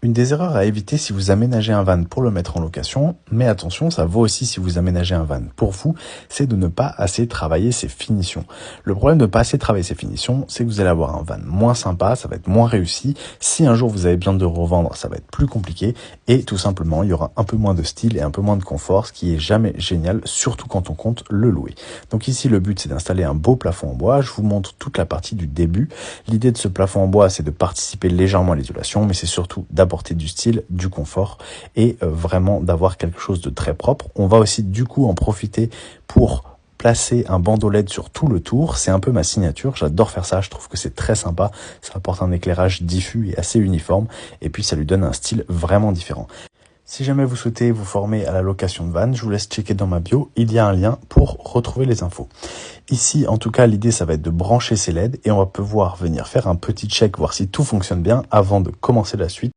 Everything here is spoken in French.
Une des erreurs à éviter si vous aménagez un van pour le mettre en location, mais attention, ça vaut aussi si vous aménagez un van pour vous, c'est de ne pas assez travailler ses finitions. Le problème de ne pas assez travailler ses finitions, c'est que vous allez avoir un van moins sympa, ça va être moins réussi. Si un jour vous avez besoin de revendre, ça va être plus compliqué et tout simplement, il y aura un peu moins de style et un peu moins de confort, ce qui est jamais génial, surtout quand on compte le louer. Donc ici, le but, c'est d'installer un beau plafond en bois. Je vous montre toute la partie du début. L'idée de ce plafond en bois, c'est de participer légèrement à l'isolation, mais c'est surtout d'apporter du style, du confort et vraiment d'avoir quelque chose de très propre. On va aussi du coup en profiter pour placer un bandeau LED sur tout le tour. C'est un peu ma signature, j'adore faire ça, je trouve que c'est très sympa, ça apporte un éclairage diffus et assez uniforme et puis ça lui donne un style vraiment différent. Si jamais vous souhaitez vous former à la location de van, je vous laisse checker dans ma bio, il y a un lien pour retrouver les infos. Ici, en tout cas, l'idée, ça va être de brancher ces LED et on va pouvoir venir faire un petit check, voir si tout fonctionne bien avant de commencer la suite.